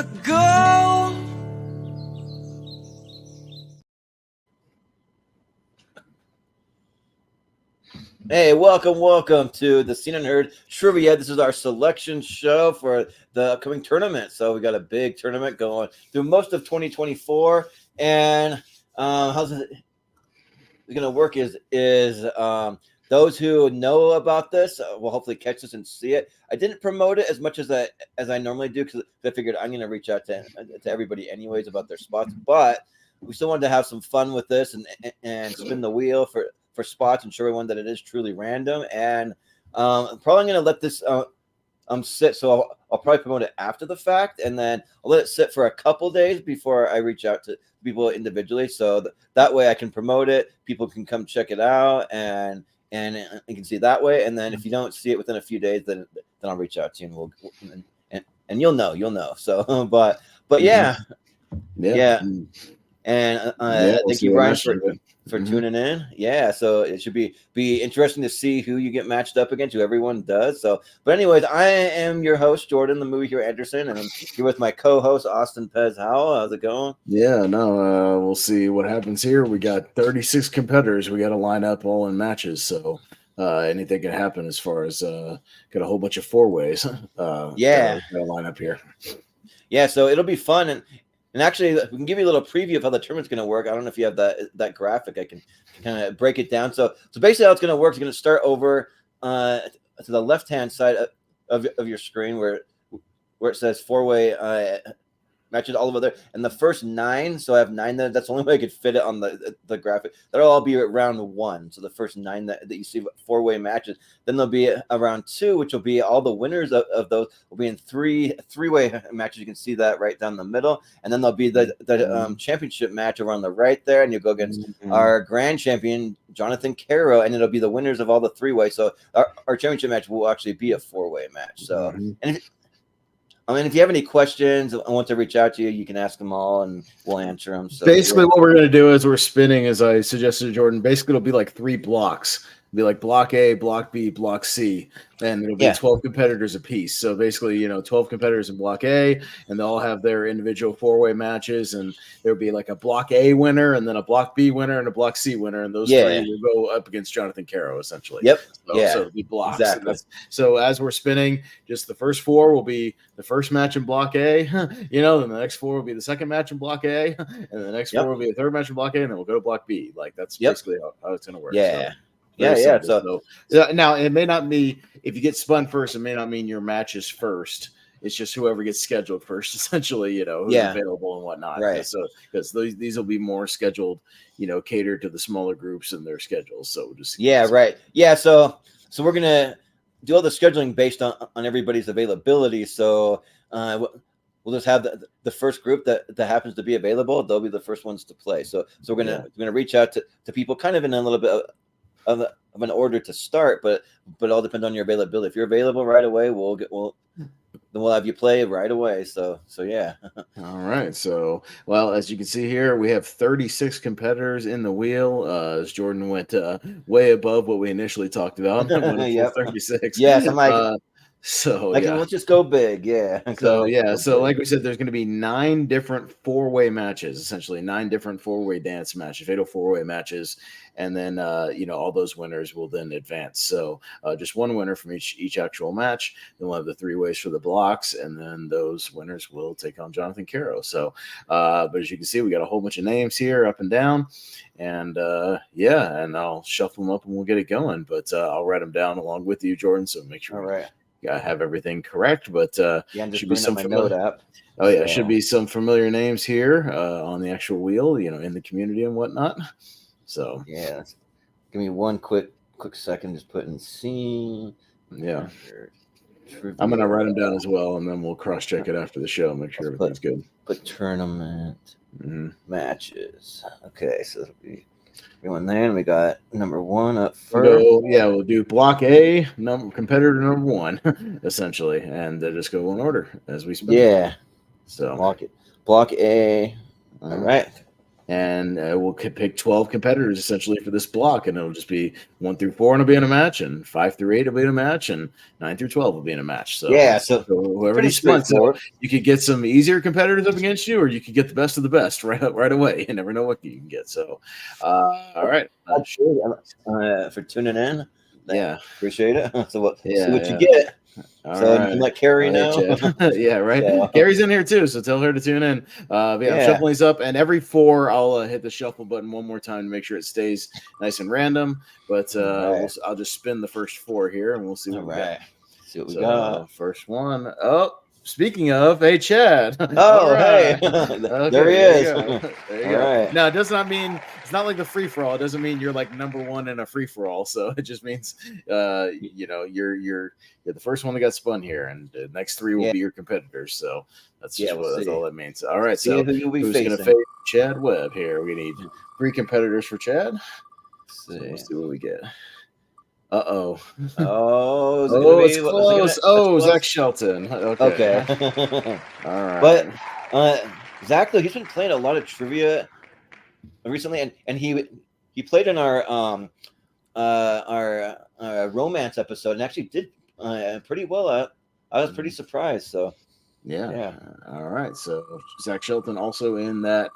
wanna go. Hey, welcome to the Seen and Heard Trivia. This is our selection show for the upcoming tournament. So we got a big tournament going through most of 2024, and how's it going to work? Is those who know about this will hopefully catch this and see it. I didn't promote it as much as I normally do because I figured I'm going to reach out to everybody anyways about their spots, but we still wanted to have some fun with this and spin the wheel for spots and show everyone that it is truly random. And I'm probably going to let this sit. So I'll probably promote it after the fact, and then I'll let it sit for a couple days before I reach out to people individually. So that way I can promote it. People can come check it out and you can see it that way. And then if you don't see it within a few days, then I'll reach out to you and you'll know. So, but yeah. And thank you, Brian, for tuning in. Yeah, so it should be interesting to see who you get matched up against, who everyone does. So, but anyways, I am your host, Jordan, the movie hero Anderson, and I'm here with my co-host, Austin Pez Howell. How's it going? Yeah, no, we'll see what happens here. We got 36 competitors. We got to line up all in matches, so anything can happen as far as got a whole bunch of four ways. Got to line up here. Yeah, so it'll be fun. And actually, we can give you a little preview of how the tournament's going to work. I don't know if you have that graphic. I can kind of break it down. So basically, how it's going to work is going to start over to the left-hand side of your screen where it says four-way matches all over there. And the first 9, so I have 9 there. That's the only way I could fit it on the graphic. That'll all be at round 1. So the first 9 that you see four-way matches. Then there'll be a round 2, which will be all the winners of those will be in three-way matches. You can see that right down the middle. And then there'll be the championship match over on the right there. And you'll go against our grand champion, Jonathan Caro, and it'll be the winners of all the 3-way. So our championship match will actually be a 4-way match. So, if you have any questions and want to reach out to you, you can ask them all and we'll answer them. So basically, what we're going to do is we're spinning, as I suggested to Jordan. Basically, it'll be like 3 blocks. It'll be like block A, block B, block C, and it'll be 12 competitors apiece. So basically, 12 competitors in block A, and they'll all have their individual 4-way matches, and there'll be like a block A winner, and then a block B winner, and a block C winner, and those 3 will go up against Jonathan Caro, essentially. So it'll be blocks. Exactly. So as we're spinning, just the first 4 will be the first match in block A, then the next 4 will be the second match in block A, and the next 4 will be the third match in block A, and then we'll go to block B. Like that's basically how it's going to work. So, now it may not be, if you get spun first, it may not mean your match is first. It's just whoever gets scheduled first, essentially, who's available and whatnot. Right. So because these will be more scheduled, catered to the smaller groups and their schedules. So we'll just right. Yeah. So we're gonna do all the scheduling based on everybody's availability. So we'll just have the first group that happens to be available. They'll be the first ones to play. So we're gonna reach out to people kind of in a little bit of an order to start, but it all depends on your availability. If you're available right away, then we'll have you play right away. So yeah. All right. So, well, as you can see here, we have 36 competitors in the wheel. As Jordan went way above what we initially talked about. 36. Yes, I'm like, let's just go big. Yeah. So like we said, there's going to be 9 different 4-way matches, essentially 9 different 4-way dance matches, fatal 4-way matches. And then, all those winners will then advance. So just one winner from each actual match. Then we'll have the 3 ways for the blocks. And then those winners will take on Jonathan Caro. So, but as you can see, we got a whole bunch of names here up and down. And and I'll shuffle them up and we'll get it going. But I'll write them down along with you, Jordan. So make sure I have everything correct. But I'm just bringing up my note app. Oh, yeah. Should be some familiar names here on the actual wheel, in the community and whatnot. So give me one quick second. Just put in C. Yeah, I'm gonna write them down as well, and then we'll cross check it after the show. Make sure everything's good. Put tournament matches. Okay, so it'll be one there, and we got number 1 up first. We'll do block A, competitor number 1, essentially, and they just go in order as we spin. Yeah. So block A. All right. and we'll pick 12 competitors essentially for this block, and it'll just be 1 through 4 will be in a match, and 5 through 8 will be in a match, and 9 through 12 will be in a match. So Yeah, so whoever pretty needs fun. So straightforward. you could get some easier competitors up against you, or you could get the best of the best right away. You never know what you can get. So, all right. For tuning in. Yeah. Appreciate it. So we'll see Yeah, what you yeah. get. All So right. and let Carrie All right, know. Chad. Yeah, right. So, Gary's in here too, so tell her to tune in. Yeah, I'm Yeah. shuffling these up, and every 4, I'll hit the shuffle button one more time to make sure it stays nice and random. But right. I'll just spin the first 4 here, and we'll see what All we right. got. See what we So got. first one. Oh, speaking of, hey Chad. Oh, All right. hey. Okay, There he there is. you go. There you All go. right. Now, it does not mean it's not like the free for all. It doesn't mean you're like number 1 in a free for all. So it just means you're the first one that got spun here, and the next 3 will Yeah. be your competitors. So that's Yeah, just we'll that's see. all that means. All right, See so who you'll be who's going to facing. face Chad Webb here? We need 3 competitors for Chad. So See. we'll see what we get. Oh, Oh, is it oh, gonna it's be? close. It's Oh, close? Zach Shelton. Okay. Okay. All right. But Zach, though, he's been playing a lot of trivia recently, and he played in our romance episode and actually did pretty well. I was pretty surprised. So yeah. All right. So Zach Shelton also in that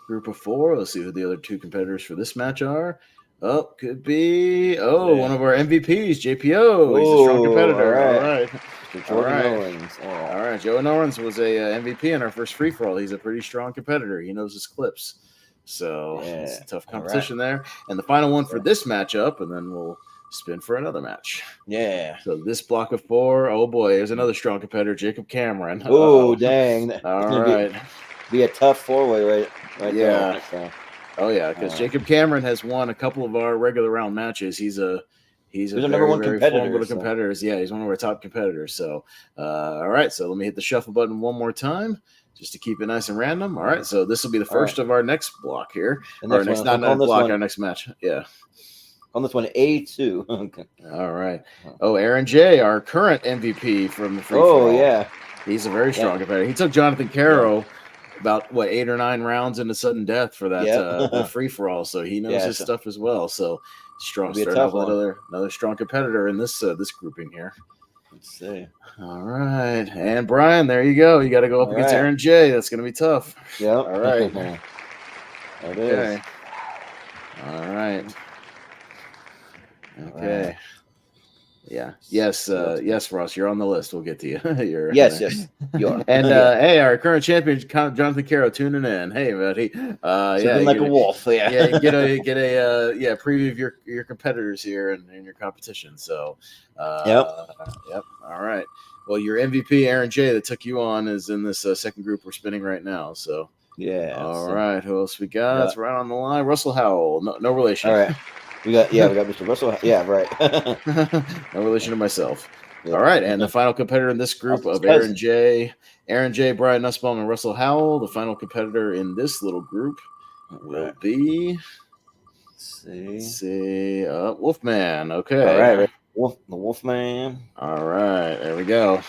group of 4. Let's see who the other 2 competitors for this match are. Oh, could be one of our MVPs, JPO. He's a strong competitor. All right. Jordan Owens. All right. Joe Owens was a MVP in our first free for all. He's a pretty strong competitor. He knows his clips. So it's a tough competition there. And the final one for this matchup, and then we'll spin for another match. Yeah. So this block of 4, oh boy, there's another strong competitor, Jacob Cameron. Oh, dang. All right. Be a tough 4-way right yeah. there. So. Oh yeah, because Jacob Cameron has won a couple of our regular round matches. He's a very, very formidable competitor. Yeah, he's one of our top competitors. So, all right. So let me hit the shuffle button one more time, just to keep it nice and random. All right. So this will be the first of our next block here. Our next our next match. Yeah. On this one, A2. Okay. All right. Oh, Aaron J, our current MVP from the free for all. Yeah. He's a very strong competitor. He took Jonathan Caro. About 8 or 9 rounds into sudden death for that free for all, so he knows his stuff as well. So strong, starting off with another strong competitor in this grouping here. Let's see. All right, and Brian, there you go. You got to go up against Aaron J. That's going to be tough. Yeah. All right. It is. All right. Okay. Yeah. Yes. Yes, Ross. You're on the list. We'll get to you. Yes. You are. And hey, our current champion, Jonathan Caro, tuning in. Hey, buddy. Like a wolf. Yeah. Yeah. Get a preview of your competitors here and your competition. So. Yep. All right. Well, your MVP, Aaron J, that took you on, is in this second group we're spinning right now. So. Yeah. All right. Who else we got? It's right on the line. Russell Howell. No relation. All right. We got Mr. Russell. Yeah, right. No relation to myself. Yeah. All right, and the final competitor in this group of Aaron J, Brian Nussbaum, and Russell Howell. The final competitor in this little group will be. Let's see. Wolfman. Okay. All right. The Wolfman. All right. There we go.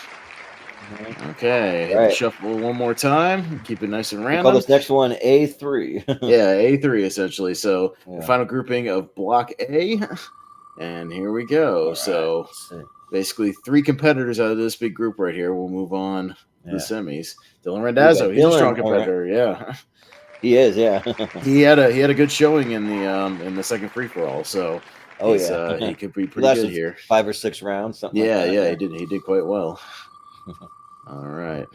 Okay, hit the shuffle one more time. Keep it nice and random. We'll call this next one A3. Yeah, A3 essentially. So the final grouping of Block A, and here we go. So basically 3 competitors out of this big group right here. We'll move on to the semis. Dylan Randazzo, he's a strong competitor. Yeah, he is. Yeah, he had a good showing in the second free for all. So he could be pretty good here. 5 or 6 rounds. Something. Yeah, like that. He did quite well. All right.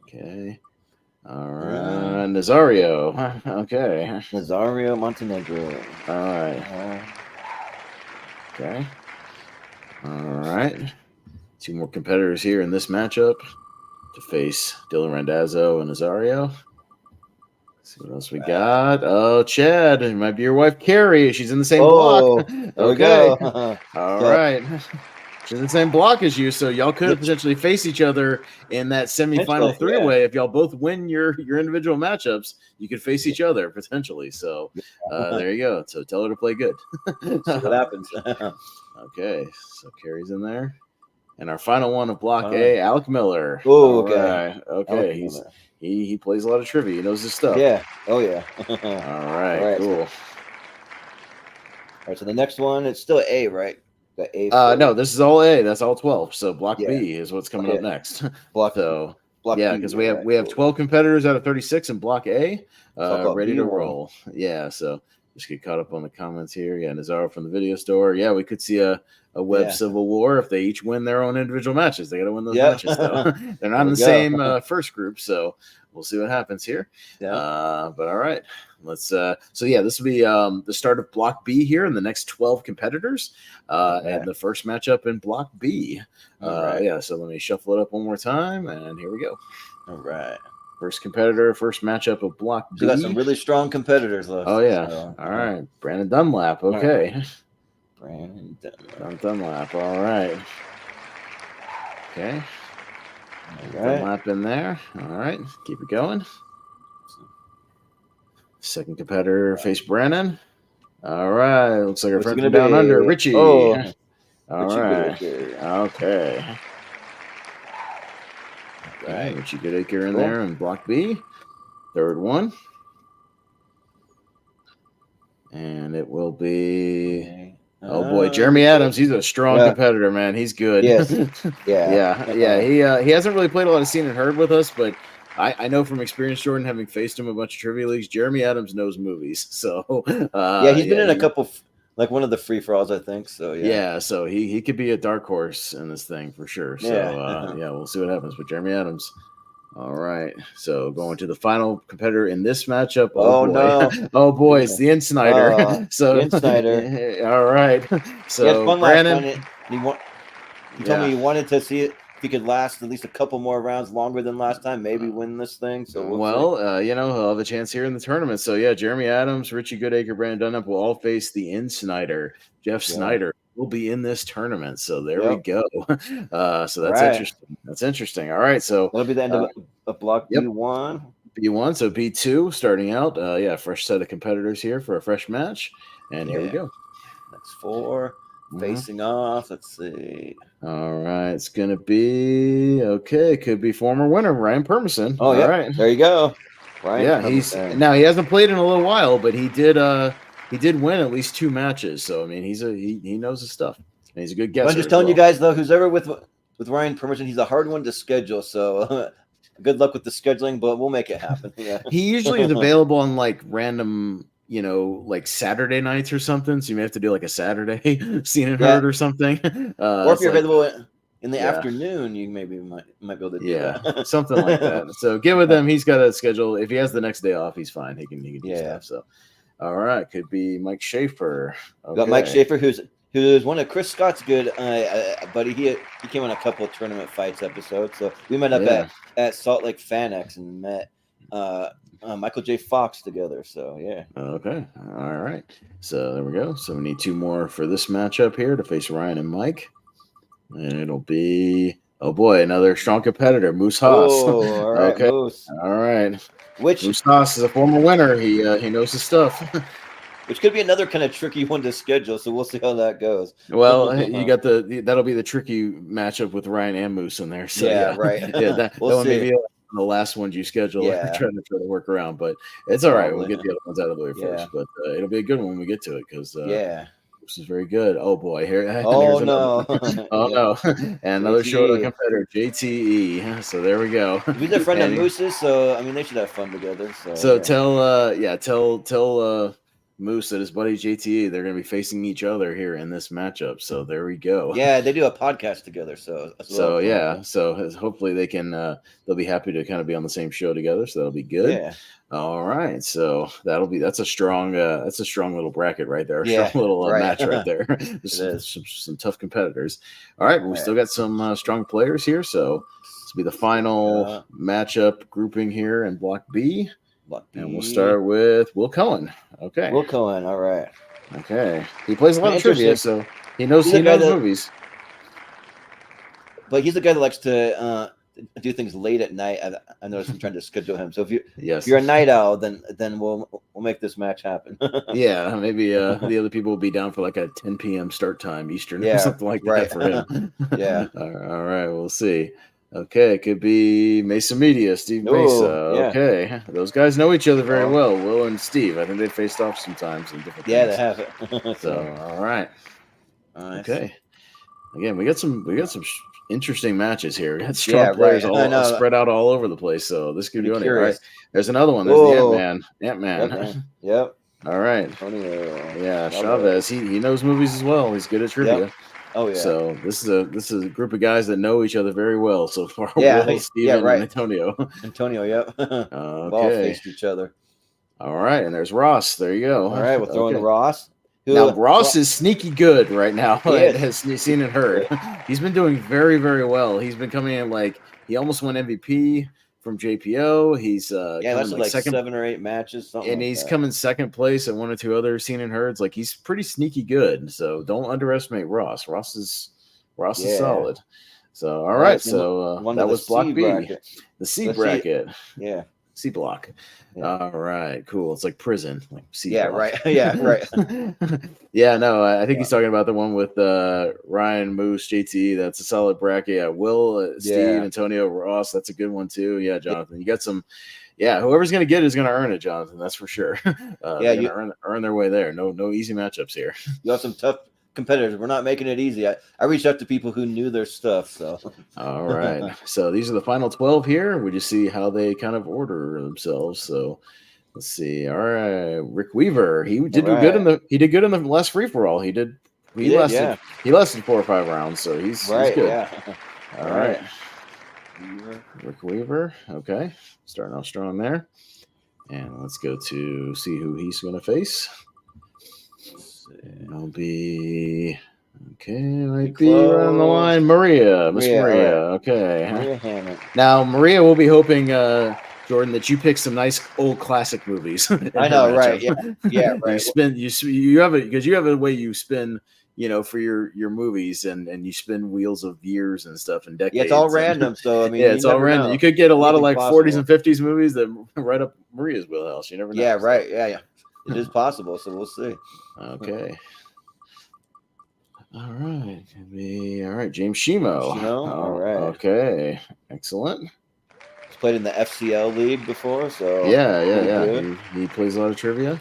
Okay. All right. Nazario. Okay. Nazario Montenegro. All right. Okay. All right. 2 more competitors here in this matchup to face Dylan Randazzo and Nazario. Let's see what else we got. Oh, Chad. It might be your wife, Carrie. She's in the same block. There we go. All right. She's in the same block as you, so y'all could potentially face each other in that semifinal 3-way. If y'all both win your individual matchups, you could face each other potentially. So there you go. So tell her to play good. See what happens. Okay, so Carrie's in there. And our final one of Block A, Alec Miller. Oh, okay. Okay, he plays a lot of trivia. He knows his stuff. Yeah. Oh yeah. All right, All right. cool. All right. So the next one, it's still A, right? The A. No, this is all A. That's all 12. So block Yeah. B is what's coming up next. Block. So Block yeah, B, because all right, we have cool. 12 competitors out of 36 in block A, So I'll call ready to B1. roll. Yeah, so just get caught up on the comments here. Yeah, Nazaro from the video store. Yeah, we could see a web civil war if they each win their own individual matches. They got to win those matches though. They're not in the same first group, so we'll see what happens here. Yeah. But all right, let's. So yeah, this will be the start of block B here in the next 12 competitors, and the first matchup in block B. Yeah, so let me shuffle it up one more time, and here we go. All right. First competitor, first matchup of block B. We got some really strong competitors left. Oh yeah. So, all right, Brandon Dunlap. Okay. Right. Brandon Dunlap. All right. Okay. Dunlap in there. All right. Keep it going. Second competitor face Brandon. All right. Looks like our friend from down under, Richie. Oh. All Richie right. Goodacre. Okay. Right. Richie Goodacre in there in block B. Third one. And it will be oh boy, Jeremy Adams. He's a strong competitor, man. He's good. Yes. Yeah. He hasn't really played a lot of Seen and Heard with us, but I know from experience, Jordan, having faced him a bunch of trivia leagues, Jeremy Adams knows movies. So he's been in a couple, like one of the free for alls, I think. So yeah, so he could be a dark horse in this thing for sure. So yeah, we'll see what happens with Jeremy Adams. All right, so going to the final competitor in this matchup. Oh boy. No! Oh boy, it's the Insnider. So the Insnider. All right. So he had fun Brandon, last time. He told me he wanted to see it. If he could last at least a couple more rounds longer than last time, maybe win this thing. So he'll have a chance here in the tournament. So yeah, Jeremy Adams, Richie Goodacre, Brandon Dunlap will all face the Insnider. Jeff Snyder will be in this tournament. So there we go. So that's interesting. That's interesting. All right. So that'll be the end of block B1. B1. So B2 starting out. Fresh set of competitors here for a fresh match. And here we go. That's 4. Facing off. Let's see. All right. It's going to be okay. Could be former winner Ryan Permison. Oh, yeah. All right. There you go. Ryan Permison. He hasn't played in a little while, but he did win at least 2 matches. So I mean, he knows his stuff. And he's a good guesser. I'm just telling you guys though, who's ever with Ryan Permison, he's a hard one to schedule. So good luck with the scheduling, but we'll make it happen. Yeah. He usually is available on like random, like Saturday nights or something. So you may have to do like a Saturday Seen and Heard or something. Or if you're available in the afternoon, you might be able to do that. Something like that. So get with him. He's got a schedule. If he has the next day off, he's fine. He can do stuff. So all right, could be Mike Schaefer. Okay. Got Mike Schaefer, who's one of Chris Scott's good buddy. He came on a couple of tournament fights episodes. So we met up at Salt Lake FanX and met Michael J. Fox together. So yeah. Okay. All right. So there we go. So we need 2 more for this matchup here to face Ryan and Mike. And it'll be another strong competitor, Moose Haas. Oh, all right, okay. Moose. All right. Which Moose Haas is a former winner. He knows his stuff. Which could be another kind of tricky one to schedule, so we'll see how that goes. Well, you got that'll be the tricky matchup with Ryan and Moose in there. So right. That one may be the last ones you schedule. Trying to work around, but it's all right. We'll get the other ones out of the way first. But it'll be a good one when we get to it because this is very good. Oh boy, here. Oh no! No! And another showdown competitor, JTE. So there we go. He's a friend of Moose's, so I mean they should have fun together. Tell Moose that his buddy JTE, they're going to be facing each other here in this matchup. So there we go. Yeah, they do a podcast together. So hopefully they can. They'll be happy to kind of be on the same show together. So that'll be good. Yeah. All right. So that's a strong little bracket right there. Strong little match right there. some tough competitors. All right, but we still got some strong players here. So this will be the final matchup grouping here in Block B. And we'll start with Will Cohen. Okay. Will Cohen. All right. Okay. He plays a lot of trivia, so he knows movies. But he's the guy that likes to do things late at night. I noticed I'm trying to schedule him. So if you're a night owl, then we'll make this match happen. Yeah, maybe the other people will be down for like a 10 p.m. start time Eastern or something like that for him. Yeah. All right, we'll see. Okay, it could be Mesa Media, Steve Mesa. Oh, yeah. Okay, those guys know each other very Oh. well. Will and Steve. I think they faced off sometimes in different Yeah, they things. have it. So, all right. Nice. Okay. Again, we got some interesting matches here. We got strong Yeah, players right. I all know. spread out all over the place. So this could Pretty go anywhere. All right. curious. There's another one. There's the Oh, Ant-Man. Ant-Man. yep, yep. All right. Antonio Yeah, Chavez. He knows movies as well. He's good at trivia. Yep. Oh yeah. So this is a group of guys that know each other very well so far. Yeah, Will, Steven, right. and Antonio. Antonio, yep. We've all Okay. faced each other. All right, and there's Ross. There you go. All right, we're throwing Okay. Ross. Now Ross is sneaky good right now. He is. Has seen and heard. He's been doing very, very well. He's been coming in like he almost won MVP from JPO. He's that's like second, 7 or 8 matches, something. and like he's that. coming second place at 1 or 2 other seen and heards. Like he's pretty sneaky good. So don't underestimate Ross. Ross is solid. So all right. So that was Block B, bracket. The C bracket. Yeah. C block. Yeah. All right, cool. It's like prison, like C block. Right. Yeah, right. Yeah, no, I think he's talking about the one with Ryan, Moose, JT. That's a solid bracket. Yeah, Will, Steve, Antonio, Ross. That's a good one too. Yeah, Jonathan, you got some. Yeah, whoever's gonna get it is gonna earn it, Jonathan. That's for sure. You earn their way there. No easy matchups here. You have some tough competitors. We're not making it easy. I reached out to people who knew their stuff. So all right. So these are the final 12 here. We just see how they kind of order themselves. So let's see. All right, Rick Weaver. He did good in the last free for all. He lasted 4 or 5 rounds. So he's good. Yeah. All right. Rick Weaver. Okay, starting off strong there. And let's go to see who he's going to face. It'll be might be around the line. Miss Maria. Okay. Maria now Maria will be hoping, Jordan, that you pick some nice old classic movies. I know, right? Yeah, right. You have it because you have a way you spin, for your movies, and you spin wheels of years and stuff and decades. Yeah, it's all random. So I mean, it's all random. Know. You could get a lot of like possible. 40s and 50s movies that right up Maria's wheelhouse. You never know. Yeah, right. Yeah. It is possible, so we'll see. Okay. All right. All right. James Shimo. All right. Okay. Excellent. He's played in the FCL league before, so yeah. He plays a lot of trivia.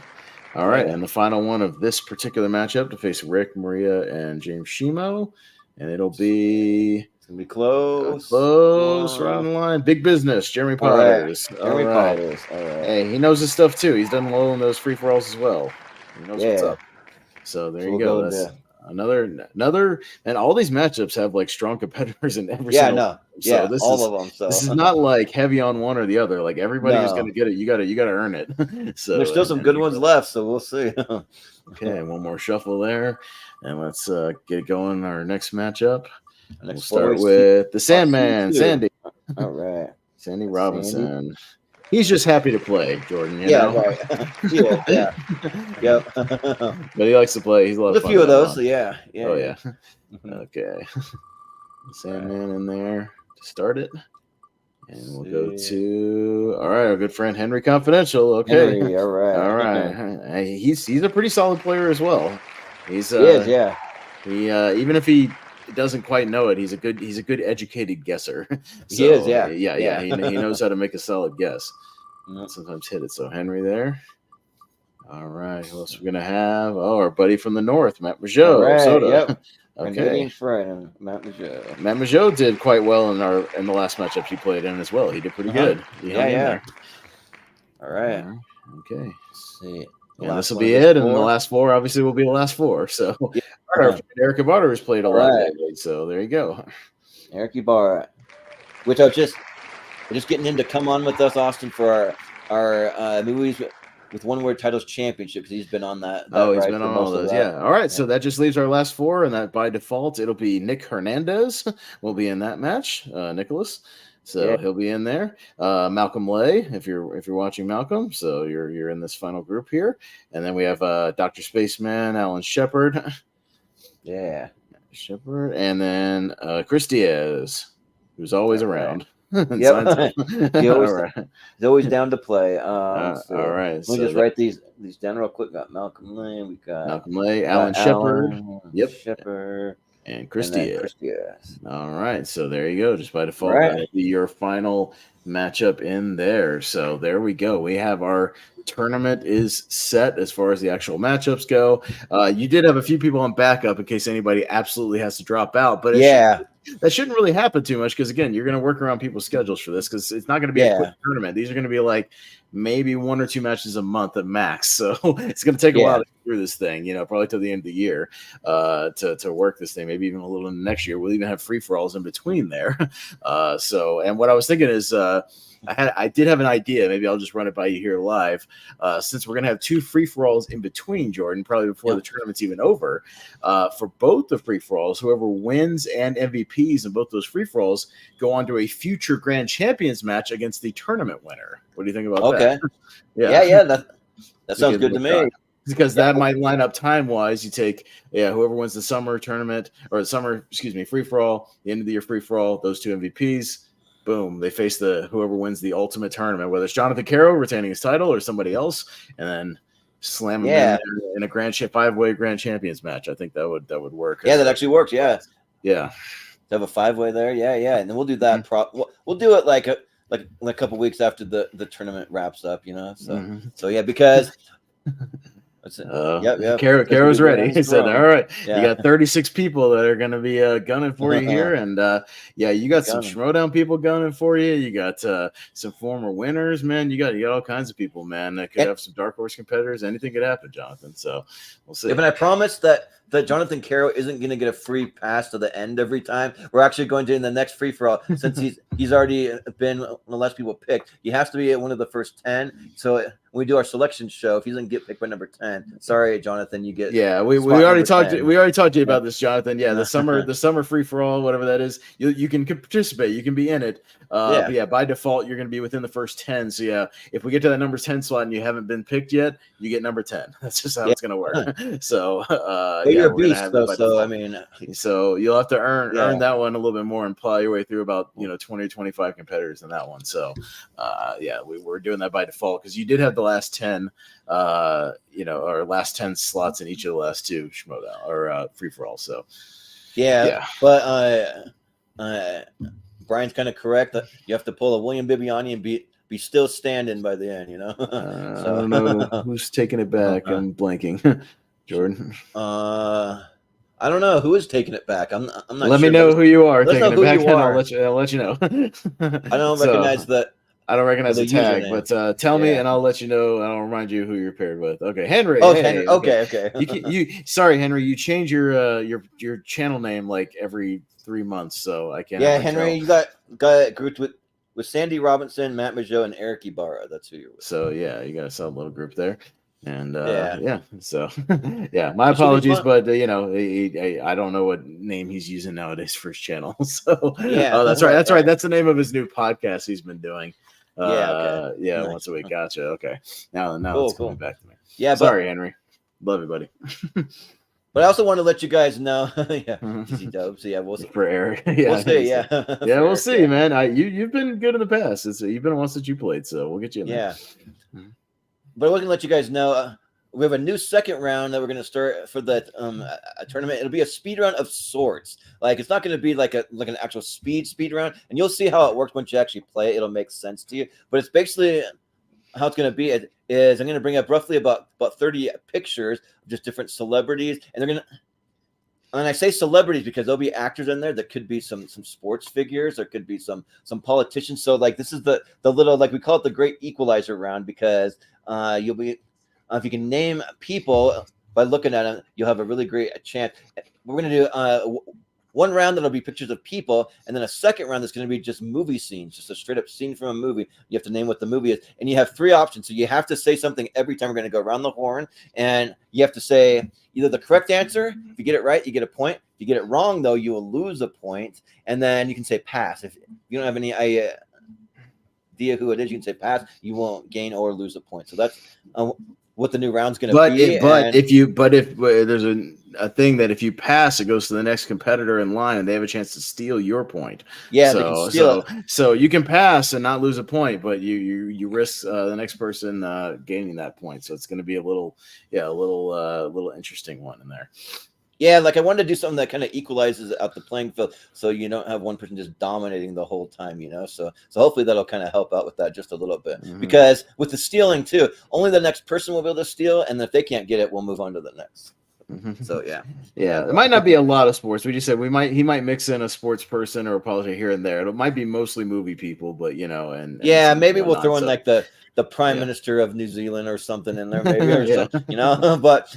All right. And the final one of this particular matchup to face Rick, Maria, and James Shimo. And it'll be gonna be close. Right on the line. Big business. Jeremy Potters. Jeremy Potters. All right. Hey, he knows his stuff too. He's done well in those free for alls as well. He knows what's up. So there you go. That's another, and all these matchups have like strong competitors in every single one. So all of them. So this is not like heavy on one or the other. Like everybody who's gonna get it, you gotta earn it. So there's still some good ones left, so we'll see. Okay, one more shuffle there. And let's get going our next matchup. We'll start with the Sandman, Sandy. All right. Sandy Robinson. Sandy. He's just happy to play, Jordan. You know? Right. Yeah. Yep. But he likes to play. He's a lot of fun. A few of those, so yeah. Oh, yeah. Okay. Sandman in there to start it. And we'll go to our good friend Henry Confidential. Okay. Henry, all right. He's a pretty solid player as well. He is, yeah. He even if he doesn't quite know it, he's a good educated guesser. So, he is, yeah. He knows how to make a solid guess. Sometimes hit it. So Henry there. All right. Who else are we gonna have? Oh, our buddy from the north, Matt Mageau. Right, Soda. Yep. Okay. Friend, Matt Mageau. Matt Mageau did quite well in the last matchup he played in as well. He did pretty good. Yeah. All right. Okay. Let's see. And this will be it. And the last 4 obviously will be the last 4. So our friend Eric Ibarra has played a lot lately. So there you go. Eric Ibarra. Which we're just getting him to come on with us, Austin, for our movies with one word titles championship, because he's been on that. He's been on all those. Yeah. All right. So that just leaves our last 4, and that by default it'll be Nick Hernandez will be in that match. Nicholas. So he'll be in there. Malcolm Lay, if you're watching Malcolm, so you're in this final group here. And then we have Dr. Spaceman, Alan Shepard. Yeah. Shepard. And then Chris Diaz, who's always around. Yep. He's always down to play. All right. Let me just write these down real quick. Got Malcolm Lay. We got Malcolm Lay, Alan Shepard. Shepard. and and then Christie. Chris Diaz. All right, so there you go. Just by default, Right. that'll be your final matchup in there. So there we go. We have our tournament is set as far as the actual matchups go. You did have a few people on backup in case anybody absolutely has to drop out, but Yeah. that shouldn't really happen too much because again, you're going to work around people's schedules for this because it's not going to be a quick Yeah. tournament. These are going to be like maybe 1 or 2 matches a month at max. So it's going to take a while Yeah. to get through this thing. Probably till the end of the year to work this thing. Maybe even a little in next year. We'll even have free for alls in between there. And what I was thinking is. I did have an idea. Maybe I'll just run it by you here live. Since we're going to have 2 free-for-alls in between, Jordan, probably before the tournament's even over. For both the free-for-alls, whoever wins and MVPs in both those free-for-alls go on to a future Grand Champions match against the tournament winner. What do you think about that? Yeah. That sounds good to me. Because that might line up time-wise. You take whoever wins the summer tournament or the summer, free-for-all, the end of the year free-for-all, those 2 MVPs. Boom, they face whoever wins the ultimate tournament, whether it's Jonathan Caro retaining his title or somebody else, and then slam them in there in a 5-way Grand Champions match. I think that would work. Yeah, that actually works. Yeah. To have a 5-way there. Yeah. And then we'll do that. We'll do it like a couple weeks after the tournament wraps up. So yeah, because. Caro's ready. He said, all right, you got 36 people that are going to be gunning for you here. And you got some Schmoedown people gunning for you. You got some former winners, man. You got all kinds of people, man, that could have some dark horse competitors. Anything could happen, Jonathan. So we'll see. But I promise that Jonathan Caro isn't going to get a free pass to the end every time. We're actually going to in the next free for all since he's already been one of the last people picked. He has to be at one of the first 10. So when we do our selection show, if he doesn't get picked by number 10, sorry, Jonathan, you get. Yeah, we already talked. We already talked to you about this, Jonathan. Yeah, the summer free for all, whatever that is, you can participate. You can be in it. But by default, you're going to be within the first 10. So if we get to that number 10 slot and you haven't been picked yet, you get number 10. That's just how it's going to work. So you're a beast, though. So I mean, so you'll have to earn that one a little bit more and plow your way through about 20 or 25 competitors in that one. So we're doing that by default because you did have the last 10 or last 10 slots in each of the last 2 Schmoedown or free for all. So but Brian's kind of correct that you have to pull a William Bibiani and be still standing by the end, I don't know who's taking it back. I'm blanking. Jordan. I don't know who is taking it back. I'm not. Let me know who you are taking it back, and I'll let you know. I don't recognize that. I don't recognize the tag, but tell me, and I'll let you know, and I'll remind you who you're paired with. Okay, Henry. Oh, hey, Henry. Okay. Sorry, Henry. You change your channel name like every 3 months, so I can't. Yeah, Henry, you got grouped with Sandy Robinson, Matt Majot, and Eric Ibarra. That's who you're with. So you got a solid little group there. And so my apologies, but I don't know what name he's using nowadays for his channel. So that's right. That's the name of his new podcast he's been doing. Nice. Once a week. Gotcha. Okay. Now cool, it's coming back to me. Yeah, sorry, Henry. Love you, buddy. But I also want to let you guys know, easy dope. So we'll see. For Eric, we'll see. We'll see, man. You've been good in the past. You've been once that you played, so we'll get you in there. But we're gonna let you guys know we have a new second round that we're gonna start for the tournament. It'll be a speed round of sorts. Like it's not gonna be like an actual speed round, and you'll see how it works once you actually play it. It'll make sense to you. But it's basically how it's gonna be. Is I'm gonna bring up roughly about 30 pictures of just different celebrities, and they're gonna. And I say celebrities because there'll be actors in there that could be some sports figures. There could be some politicians. So like this is the little, like we call it the great equalizer round because you'll be if you can name people by looking at them, you'll have a really great chance. We're gonna do one round that'll be pictures of people, and then a second round that's going to be just movie scenes, just a straight up scene from a movie. You have to name what the movie is, and you have 3 options. So you have to say something every time. We're going to go around the horn, and you have to say either the correct answer. If you get it right, you get a point. If you get it wrong, though, you will lose a point, and then you can say pass. If you don't have any idea who it is, you can say pass. You won't gain or lose a point. So that's what the new round's going to be. But if there's a thing that if you pass, it goes to the next competitor in line, and they have a chance to steal your point. Yeah, they can steal it. So you can pass and not lose a point, but you risk the next person gaining that point. So it's going to be a little interesting one in there. Yeah, like I wanted to do something that kind of equalizes out the playing field, so you don't have one person just dominating the whole time, So hopefully that'll kind of help out with that just a little bit. Mhm. Because with the stealing too, only the next person will be able to steal, and if they can't get it, we'll move on to the next. So yeah, Yeah, it might not be a lot of sports. We just said he might mix in a sports person or a politician here and there. It might be mostly movie people, but and yeah, some maybe we'll whatnot. throw in So like the prime yeah, minister of New Zealand or something in there, maybe or yeah, so, but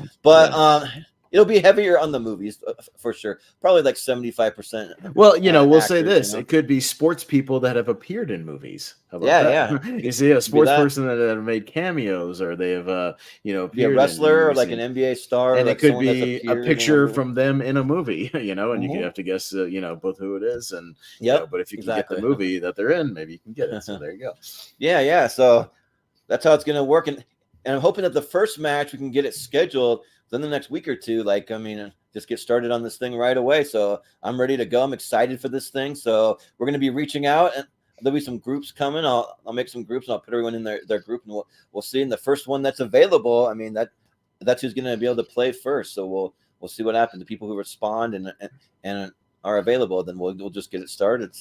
yeah. it'll be heavier on the movies for sure. Probably like 75% Well, we'll say actors. this: it could be sports people that have appeared in movies. How about Yeah, that? yeah, You see a could be sports that. person that have made cameos, or they have Be a appeared in wrestler or movies. like an NBA star, or And it like could someone that's be a appeared in a picture movie. from them in a movie, and you Hmm. have to guess, both who it is, and Yep, but if you can get the exactly. movie that they're in, maybe you can get it. So there you go. Yeah, yeah. So that's how it's gonna work, and I'm hoping that the first match we can get it scheduled then the next week or two. Like, I mean, just get started on this thing right away. So I'm ready to go. I'm excited for this thing. So we're gonna be reaching out, and there'll be some groups coming. I'll make some groups, and I'll put everyone in their group, and we'll see. And the first one that's available, I mean that's who's gonna be able to play first. So we'll see what happens. The people who respond and are available, then we'll just get it started.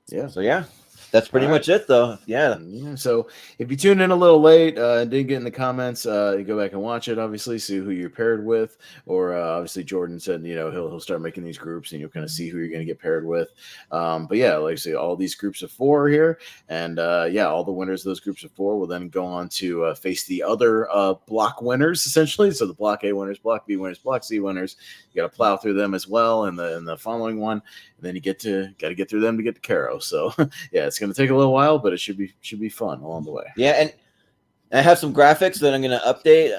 Yeah. So yeah, that's All pretty right. much it though. Yeah. Yeah, so if you tuned in a little late and didn't get in the comments, you go back and watch it. Obviously, see who you're paired with, or obviously Jordan said he'll start making these groups and you'll kind of see who you're going to get paired with. But yeah, like I say, all these groups of four here, and yeah, all the winners of those groups of four will then go on to face the other block winners essentially. So the block A winners, block B winners, block C winners. You got to plow through them as well in the following one, and then you got to get through them to get to Caro. So yeah, it's going to take a little while, but it should be fun along the way. Yeah, and I have some graphics that I'm going to update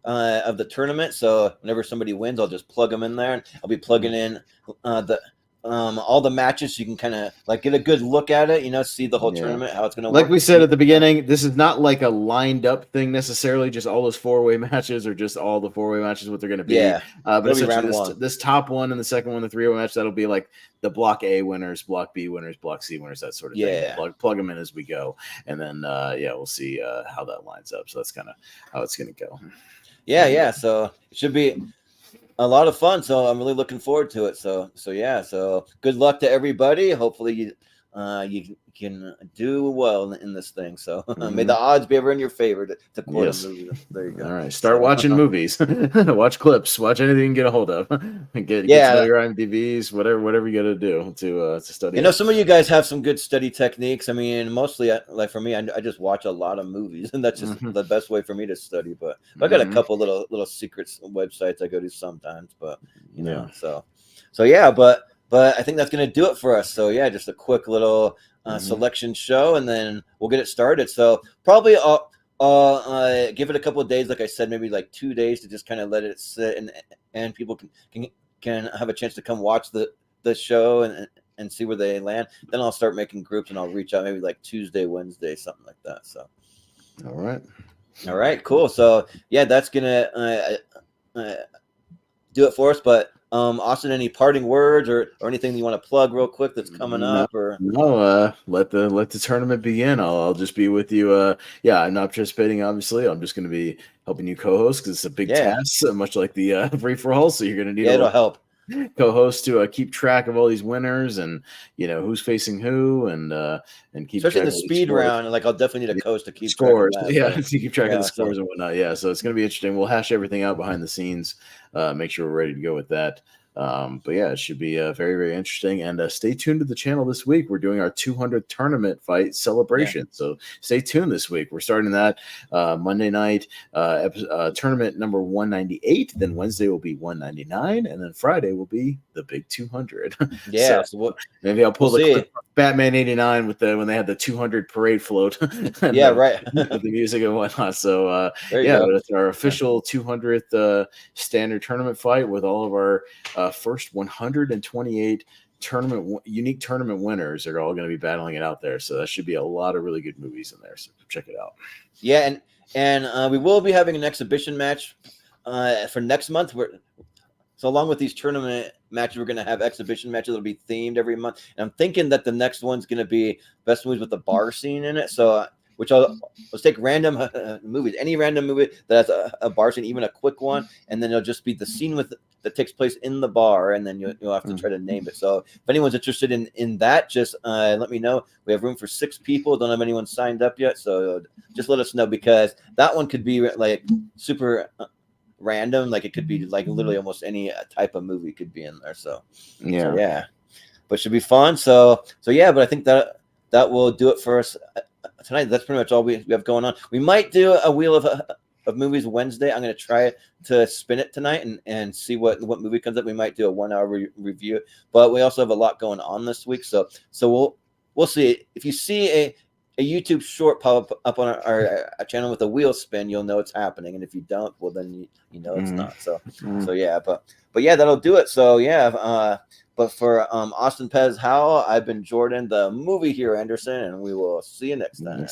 of the tournament. So whenever somebody wins, I'll just plug them in there, and I'll be plugging in the all the matches, so you can kind of like get a good look at it. See the whole Yeah. tournament, how it's going to Like work. we said at the beginning, this is not like a lined up thing necessarily, just all those four-way matches or just all the four-way matches, what they're going to be. Yeah, But it'll be essentially round one. this top one and the second one, the three-way match, that'll be like the block A winners, block B winners, block C winners, that sort of thing. Yeah. We'll plug them in as we go. And then, we'll see how that lines up. So that's kind of how it's going to go. Yeah. So it should be a lot of fun. So I'm really looking forward to it. So yeah. So good luck to everybody. Hopefully you can do well in this thing. So may the odds be ever in your favor to quote a movie. There you go. All right, start watching movies, watch clips, watch anything you can get a hold of. Get to know your IMDb's, whatever you got to do to study. Some of you guys have some good study techniques. I mean, mostly like for me, I just watch a lot of movies, and that's just the best way for me to study. But I got a couple little secrets websites I go to sometimes. But so yeah, but I think that's gonna do it for us. So yeah, just a quick little selection show, and then we'll get it started. So probably I'll give it a couple of days, like I said, maybe like 2 days to just kind of let it sit, and people can have a chance to come watch the show and see where they land. Then I'll start making groups, and I'll reach out maybe like Tuesday, Wednesday, something like that. So all right, cool. So yeah, that's gonna do it for us. But Austin, any parting words or anything you want to plug real quick that's coming up? Or let the tournament begin. I'll just be with you. I'm not participating, obviously. I'm just going to be helping you co-host because it's a big task, much like the free for all. So you're going to need it'll help co-host to keep track of all these winners and who's facing who and keep especially track the of speed round. Like I'll definitely need a coach to keep scores. track of that, To keep track of the scores and whatnot. Yeah, so it's going to be interesting. We'll hash everything out behind the scenes. Make sure we're ready to go with that. But yeah, it should be very, very interesting. And stay tuned to the channel this week. We're doing our 200 tournament fight celebration. So stay tuned this week. We're starting that Monday night, tournament number 198. Then Wednesday will be 199. And then Friday will be the big 200. Yeah. So maybe I'll pull the clip from Batman 89 when they had the 200 parade float. And, right. with the music and whatnot. So it's our official 200th standard tournament fight with all of our first 128 unique tournament winners are all going to be battling it out there. So that should be a lot of really good movies in there. So check it out. Yeah, and we will be having an exhibition match for next month. So along with these tournament matches, we're going to have exhibition matches that'll be themed every month. And I'm thinking that the next one's going to be best movies with the bar scene in it. So which let's take random movies, any random movie that has a bar scene, even a quick one, and then it'll just be the scene that takes place in the bar, and then you'll have to try to name it. So if anyone's interested in that, just let me know. We have room for 6 people. Don't have anyone signed up yet, so just let us know, because that one could be like super random. Like it could be like literally almost any type of movie could be in there. So yeah, but it should be fun. So yeah, but I think that will do it for us tonight. That's pretty much all we have going on. We might do a wheel of movies Wednesday. I'm going to try to spin it tonight and see what movie comes up. We might do a 1-hour review, but we also have a lot going on this week. So we'll see. If you see a YouTube short pop up on our channel with a wheel spin, you'll know it's happening. And if you don't, well, then you know it's not. So yeah, but yeah, that'll do it. So yeah, but for Austin Pez Howell, I've been Jordan, the movie hero Anderson, and we will see you next time.